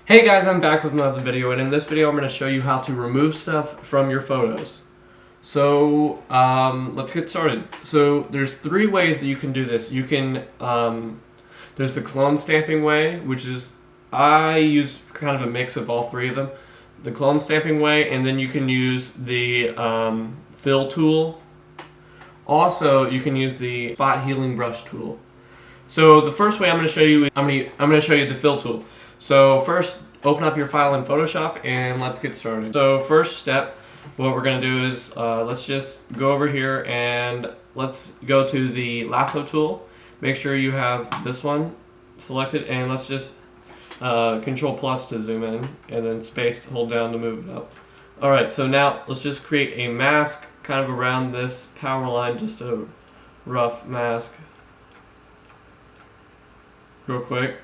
Hey guys, I'm back with another video, and in this video I'm going to show you how to remove stuff from your photos. So let's get started. So there's three ways that you can do this. You can there's the clone stamping way, which is I use kind of a mix of all three of them. The clone stamping way, and then you can use the fill tool. Also, you can use the spot healing brush tool. So the first way I'm going to show you, I'm going to show you the fill tool. So first, open up your file in Photoshop and let's get started. So first step, what we're going to do is let's just go over here and let's go to the lasso tool. Make sure you have this one selected, and let's just Control plus to zoom in, and then space to hold down to move it up. Alright, so now let's just create a mask kind of around this power line, just a rough mask real quick,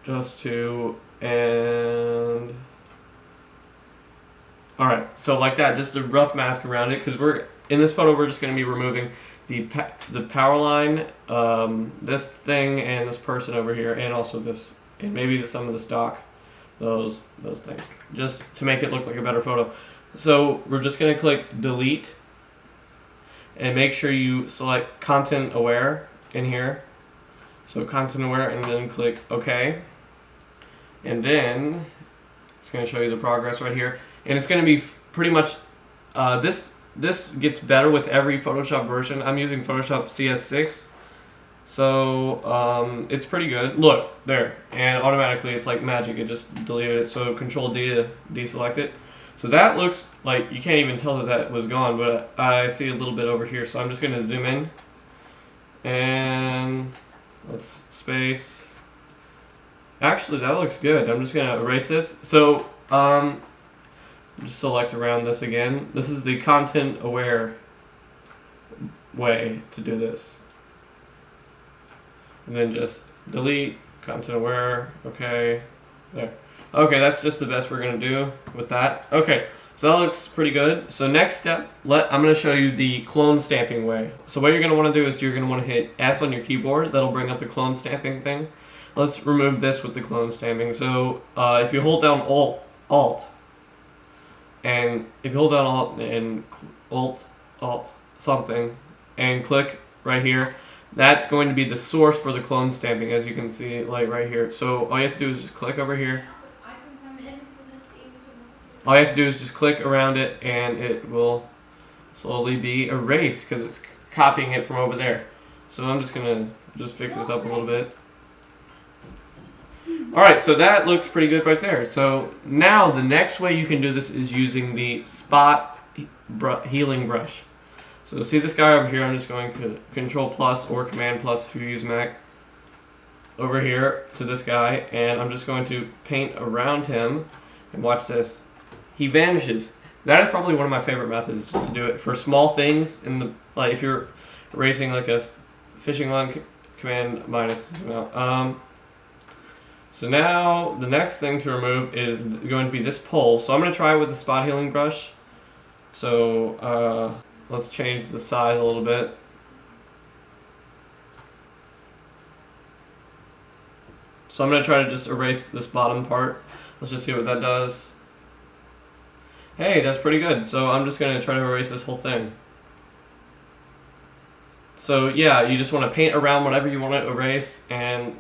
just to, and alright, so like that, just a rough mask around it, because we're in this photo we're just going to be removing the power line, this thing, and this person over here, and also this, and maybe some of the stock, those things, just to make it look like a better photo. So we're just going to click delete and make sure you select content aware in here. So content aware, and then click OK. And then it's going to show you the progress right here. And it's going to be pretty much, this gets better with every Photoshop version. I'm using Photoshop CS6. So it's pretty good. Look, there. And automatically it's like magic. It just deleted it. So Control D to deselect it. So that looks like, you can't even tell that that was gone, but I see a little bit over here. So I'm just going to zoom in. And let's space. Actually, that looks good. I'm just going to erase this. So just select around this again. This is the content aware way to do this. And then just delete, content aware, okay, there. Okay, that's just the best we're going to do with that. Okay, so that looks pretty good. So next step, I'm going to show you the clone stamping way. So what you're going to want to do is you're going to want to hit S on your keyboard. That'll bring up the clone stamping thing. Let's remove this with the clone stamping. So if you hold down Alt, and if you hold down Alt and Alt something, and click right here, that's going to be the source for the clone stamping, as you can see, like right here. So all you have to do is just click over here. All you have to do is just click around it, and it will slowly be erased because it's copying it from over there. So I'm just gonna fix this up a little bit. Alright, so that looks pretty good right there. So now the next way you can do this is using the spot healing brush. So see this guy over here, I'm just going to Control plus or Command plus if you use Mac, over here to this guy, and I'm just going to paint around him, and watch this. He vanishes. That is probably one of my favorite methods, just to do it for small things. In the, like if you're erasing like a fishing line, Command minus to zoom out. So now the next thing to remove is going to be this pole. So I'm going to try it with the spot healing brush. So let's change the size a little bit. So I'm going to try to just erase this bottom part. Let's just see what that does. Hey, that's pretty good. So I'm just going to try to erase this whole thing. So yeah, you just want to paint around whatever you want to erase, and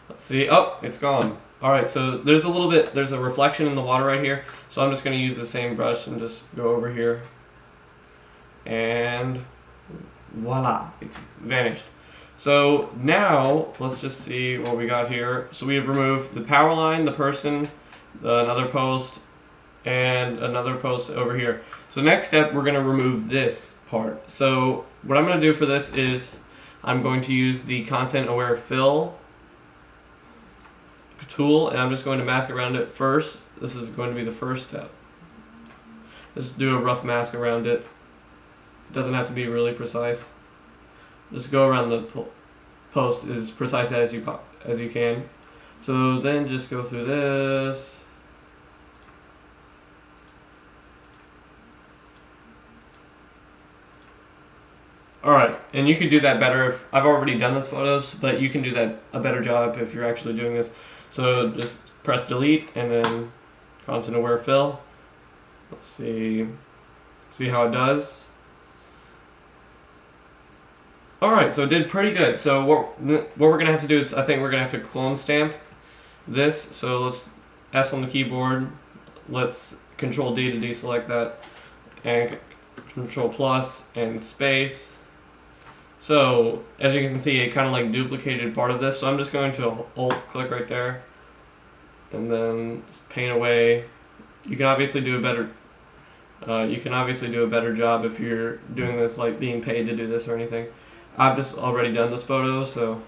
let's see. Oh, it's gone. Alright, so there's a reflection in the water right here. So I'm just going to use the same brush and just go over here. And voila, it's vanished. So now let's just see what we got here. So we have removed the power line, the person, another post, and another post over here. So next step, we're going to remove this part. So what I'm going to do for this is I'm going to use the content aware fill tool, and I'm just going to mask around it first. This is going to be the first step. Just do a rough mask around it. It doesn't have to be really precise. Just go around the post as precise as you can. So then just go through this. Alright, and you could do that better if I've already done this photos, but you can do that a better job if you're actually doing this. So just press delete and then constant aware fill. Let's see how it does. Alright, so it did pretty good. So what we're going to have to do is, I think we're going to have to clone stamp this. So let's S on the keyboard. Let's Control D to deselect that. And Control plus and space. So as you can see, it kind of like duplicated part of this. So I'm just going to Alt click right there. And then just paint away. You can obviously do a better job if you're doing this like being paid to do this or anything. I've just already done this photo, so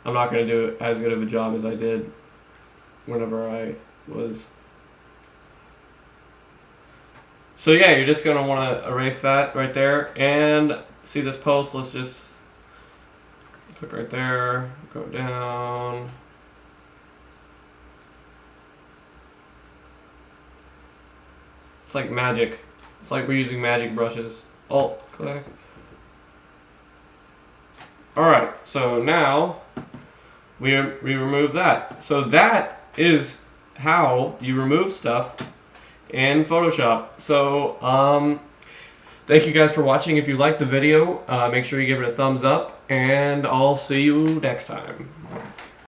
I'm not going to do as good of a job as I did whenever I was. So yeah, you're just going to want to erase that right there. And see this post, let's just click right there, go down. It's like magic. It's like we're using magic brushes. Alt click. Alright, so now we remove that. So that is how you remove stuff in Photoshop. So thank you guys for watching. If you liked the video, make sure you give it a thumbs up, and I'll see you next time.